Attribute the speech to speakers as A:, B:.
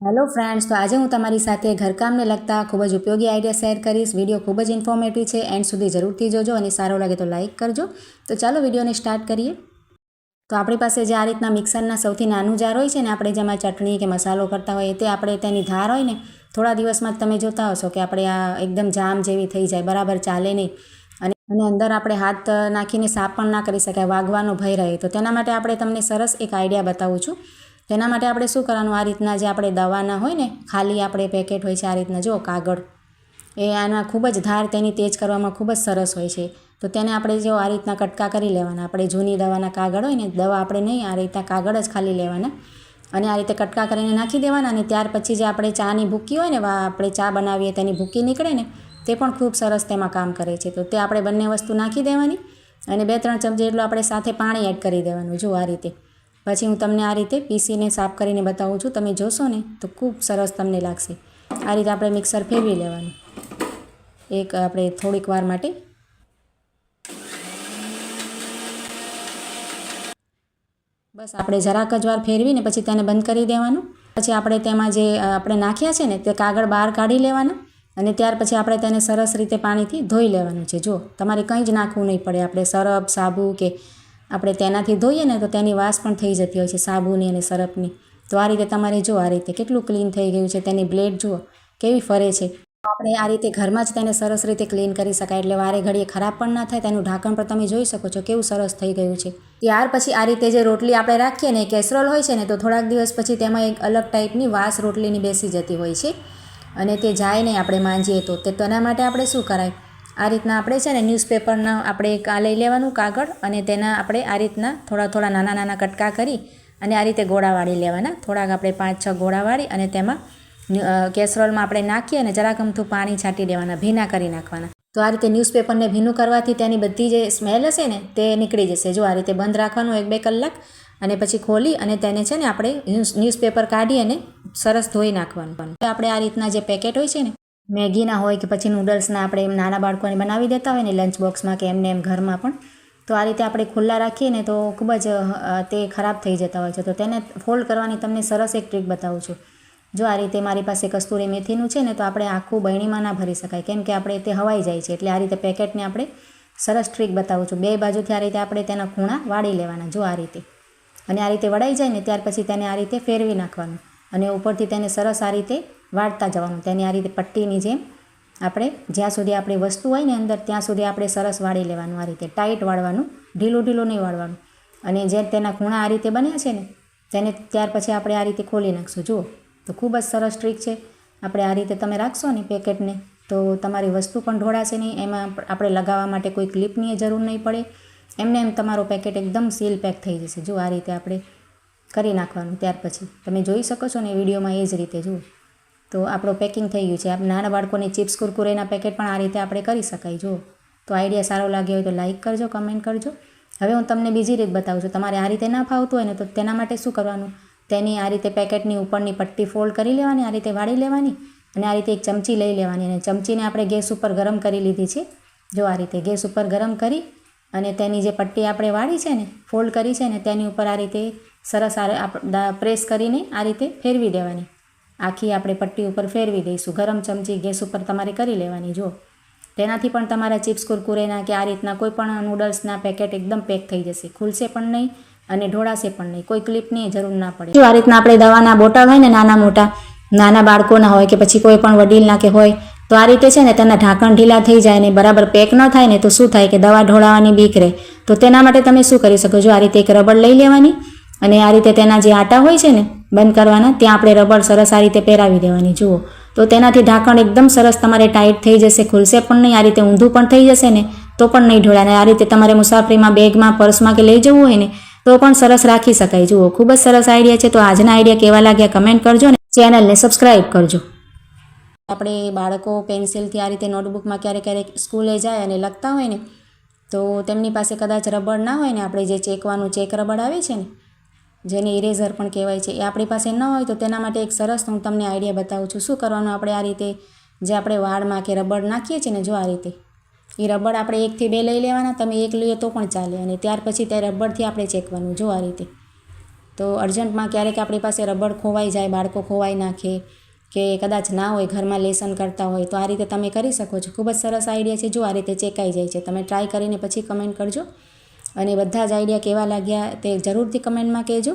A: Hello friends, તો આજે હું તમારી સાથે ઘરકામને લગતા ખૂબ જ ઉપયોગી આઈડિયા શેર કરીશ. વિડીયો ખૂબ જ ઇન્ફોર્મેટિવ છે, એન્ડ સુધી જરૂરથી જોજો અને સારો લાગે તો લાઇક કરજો. તો ચાલો વિડીયોને સ્ટાર્ટ કરીએ. તો આપણી પાસે જે આ રીતના મિક્સરના સૌથી નાનું જાર હોય છે ને, આપણે જેમાં ચટણી કે મસાલો કરતા હોઈએ તે આપણે તેની ધાર હોય ને થોડા દિવસમાં તમે જોતા હશો કે આપણે આ એકદમ જામ જેવી થઈ જાય, બરાબર ચાલે નહીં અને અંદર આપણે હાથ નાખીને સાફ પણ ના કરી શકાય, વાગવાનો ભય રહે. તો તેના માટે આપણે તમને સરસ એક આઈડિયા બતાવું છું. તેના માટે આપણે શું કરવાનું, આ રીતના જે આપણે દવાના હોય ને ખાલી આપણે પેકેટ હોય છે, આ રીતના જો કાગળ, એ આના ખૂબ જ ધાર તેની તેજ કરવામાં ખૂબ જ સરસ હોય છે. તો તેને આપણે જો આ રીતના કટકા કરી લેવાના. આપણે જૂની દવાના કાગળ હોય ને, દવા આપણે નહીં, આ રીતના કાગળ જ ખાલી લેવાના અને આ રીતે કટકા કરીને નાખી દેવાના. અને ત્યાર પછી જે આપણે ચાની ભૂકી હોય ને, આપણે ચા બનાવીએ તેની ભૂકી નીકળે ને, તે પણ ખૂબ સરસ તેમાં કામ કરે છે. તો તે આપણે બંને વસ્તુ નાખી દેવાની અને 2-3 ચમચી એટલું આપણે સાથે પાણી એડ કરી દેવાનું. જો આ રીતે પછી હું તમને આ રીતે પીસીને સાફ કરીને બતાવું છું. તમે જોશો ને તો ખૂબ સરસ તમને લાગશે. આ રીતે આપણે મિક્સર ફેરવી લેવાનું એક આપણે થોડીક વાર માટે. બસ આપણે જરાક જ વાર ફેરવીને પછી તેને બંધ કરી દેવાનું. પછી આપણે તેમાં જે આપણે નાખ્યા છે ને તે કાગળ બહાર કાઢી લેવાના અને ત્યાર પછી આપણે તેને સરસ રીતે પાણીથી ધોઈ લેવાનું છે. જો તમારે કંઈ જ નાખવું નહીં પડે. આપણે સરફ, સાબુ કે આપણે તેનાથી ધોઈએ ને તો તેની વાસ પણ થઈ જતી હોય છે, સાબુની અને સરફની. તો આ રીતે તમારે જો આ રીતે કેટલું ક્લીન થઈ ગયું છે. તેની બ્લેડ જુઓ કેવી ફરે છે. આપણે આ રીતે ઘરમાં જ તેને સરસ રીતે ક્લીન કરી શકાય, એટલે વારે ઘડીએ ખરાબ પણ ના થાય. તેનું ઢાંકણ પણ તમે જોઈ શકો છો કેવું સરસ થઈ ગયું છે. ત્યાર પછી આ રીતે જે રોટલી આપણે રાખીએ ને, કેસરોલ હોય છે ને, તો થોડાક દિવસ પછી તેમાં એક અલગ ટાઈપની વાસ રોટલીની બેસી જતી હોય છે અને તે જાય નહીં આપણે માંજીએ તો. તેના માટે આપણે શું કરાય, આ રીતના આપણે છે ને ન્યૂઝપેપરના આપણે એક આ લઈ લેવાનું કાગળ અને તેના આપણે આ રીતના થોડા નાના નાના કટકા કરી અને આ રીતે ગોળા વાળી લેવાના. થોડાક આપણે 5-6 ગોળા વાળી અને તેમાં કેસરોલમાં આપણે નાખીએ અને જરાક અમથું પાણી છાંટી દેવાના, ભીના કરી નાખવાના. તો આ રીતે ન્યૂઝપેપરને ભીનું કરવાથી તેની બધી જે સ્મેલ હશે ને તે નીકળી જશે. જો આ રીતે બંધ રાખવાનું 1-2 કલાક અને પછી ખોલી અને તેને છે ને આપણે ન્યૂઝપેપર કાઢી અને સરસ ધોઈ નાખવાનું. આપણે આ રીતના જે પેકેટ હોય છે ને, મેગીના હોય કે પછી નૂડલ્સના, આપણે નાના બાળકોને બનાવી દેતા હોય ને લંચ બોક્સમાં કે એમ ઘરમાં પણ, તો આ રીતે આપણે ખુલ્લા રાખીએ ને તો ખૂબ જ તે ખરાબ થઈ જતા હોય છે. તો તેને ફોલ્ડ કરવાની તમને સરસ એક ટ્રીક બતાવું છું. જો આ રીતે મારી પાસે કસ્તુરી મેથીનું છે ને, તો આપણે આખું બરણીમાં ના ભરી શકાય કેમ કે આપણે તે હવાઈ જાય છે. એટલે આ રીતે પેકેટને આપણે સરસ ટ્રીક બતાવું છું. 2 બાજુથી આ રીતે આપણે તેના ખૂણા વાળી લેવાના. જો આ રીતે, અને આ રીતે વળાઈ જાય ને ત્યાર પછી તેને આ રીતે ફેરવી નાખવાનું અને ઉપરથી તેને સરસ આ રીતે વાળતા જવાનું. તેની આ રીતે પટ્ટીની જેમ આપણે જ્યાં સુધી આપણી વસ્તુ હોય ને અંદર ત્યાં સુધી આપણે સરસ વાળી લેવાનું. આ રીતે ટાઈટ વાળવાનું, ઢીલું નહીં વાળવાનું. અને જે તેના ખૂણા આ રીતે બન્યા છે ને તેને ત્યાર પછી આપણે આ રીતે ખોલી નાખશું. જુઓ તો ખૂબ જ સરસ ટ્રીક છે. આપણે આ રીતે તમે રાખશો ને પેકેટને તો તમારી વસ્તુ પણ ઢોળાશે નહીં. એમાં આપણે લગાવવા માટે કોઈ ક્લિપની જરૂર નહીં પડે. એમને એમ તમારો પેકેટ એકદમ સીલ પેક થઈ જશે. જો આ રીતે આપણે કરી નાખવાનું. ત્યાર પછી તમે જોઈ શકો છો ને વિડીયોમાં એ જ રીતે. જુઓ તો આપણું પેકિંગ થઈ ગયું છે. આપણે નાના બાળકોની ચિપ્સ કુરકુરેના પેકેટ પણ આ રીતે આપણે કરી શકાય. જુઓ તો આઈડિયા સારો લાગ્યો હોય તો લાઇક કરજો, કમેન્ટ કરજો. હવે હું તમને બીજી રીત બતાવું છું. તમારે આ રીતે ના ફાવતું હોય ને તો તેના માટે શું કરવાનું, તેની આ રીતે પેકેટની ઉપરની પટ્ટી ફોલ્ડ કરી લેવાની, આ રીતે વાળી લેવાની અને આ રીતે એક ચમચી લઈ લેવાની અને ચમચીને આપણે ગેસ ઉપર ગરમ કરી લીધી છે. જો આ રીતે ગેસ ઉપર ગરમ કરી અને તેની જે પટ્ટી આપણે વાળી છે ને, ફોલ્ડ કરી છે ને, તેની ઉપર આ રીતે સરસ પ્રેસ કરીને આ રીતે ફેરવી દેવાની. આખી આપણે પટ્ટી ઉપર ફેરવી દઈશું. ગરમ ચમચી ગેસ ઉપર તમારે કરી લેવાની. જો તેનાથી પણ તમારા ચિપ્સ કુરકુરેના કે આ રીતના કોઈ પણ નૂડલ્સના પેકેટ એકદમ પેક થઈ જશે. ખુલશે પણ નહીં અને ઢોળાશે પણ નહીં. કોઈ ક્લિપની જરૂર ના પડે. જો આ રીતના આપણે દવાના બોટલ હોય ને, નાના બાળકોના હોય કે પછી કોઈ પણ વડીલના કે હોય, તો આ રીતે છે ને તેના ઢાંકણ ઢીલા થઈ જાય ને બરાબર પેક ન થાય ને તો શું થાય કે દવા ઢોળાવાની બીક રહે. તો તેના માટે તમે શું કરી શકો, જો આ રીતે એક રબડ લઈ લેવાની અને આ રીતે તેના જે આટા હોય છે ને બંધ કરવાના, ત્યાં આપણે રબડ સરસ આ રીતે પહેરાવી દેવાની. જુઓ તો તેનાથી ઢાંકણ એકદમ સરસ તમારે ટાઈટ થઈ જશે, ખુલશે પણ નહીં. આ રીતે ઊંધું પણ થઈ જશે ને તો પણ નહીં ઢોળાય. અને આ રીતે તમારે મુસાફરીમાં, બેગમાં, પર્સમાં કે લઈ જવું હોય ને તો પણ સરસ રાખી શકાય. જુઓ ખૂબ જ સરસ આઈડિયા છે. તો આજના આઈડિયા કેવા લાગ્યા કમેન્ટ કરજો ને ચેનલને સબસ્ક્રાઈબ કરજો. આપણે બાળકો પેન્સિલથી આ રીતે નોટબુકમાં ક્યારેક સ્કૂલે જાય અને લખતા હોય ને તો તેમની પાસે કદાચ રબડ ના હોય ને, આપણે જે ચેકવાનું ચેક રબડ આવે છે ને, જેને ઇરેઝર પણ કહેવાય છે, એ આપણી પાસે ન હોય તો તેના માટે એક સરસ હું તમને આઈડિયા બતાવું છું. શું કરવાનું, આપણે આ રીતે જે આપણે વાળમાં કે રબડ નાખીએ છીએ ને, જો આ રીતે એ રબડ આપણે 1 થી 2 લઈ લેવાના. તમે 1 લઈએ તો પણ ચાલે અને ત્યાર પછી તે રબડથી આપણે ચેકવાનું. જો આ રીતે તો અર્જન્ટમાં ક્યારેક આપણી પાસે રબડ ખોવાઈ જાય, બાળકો ખોવાઈ નાખે કે કદાચ ના હોય, ઘરમાં લેસન કરતા હોય, તો આ રીતે તમે કરી શકો છો. ખૂબ જ સરસ આઈડિયા છે. જો આ રીતે ચેકાઈ જાય છે. તમે ટ્રાય કરીને પછી કમેન્ટ કરજો અને બધા જ આઈડિયા કેવા લાગ્યા તે જરૂરથી કમેન્ટમાં કહેજો.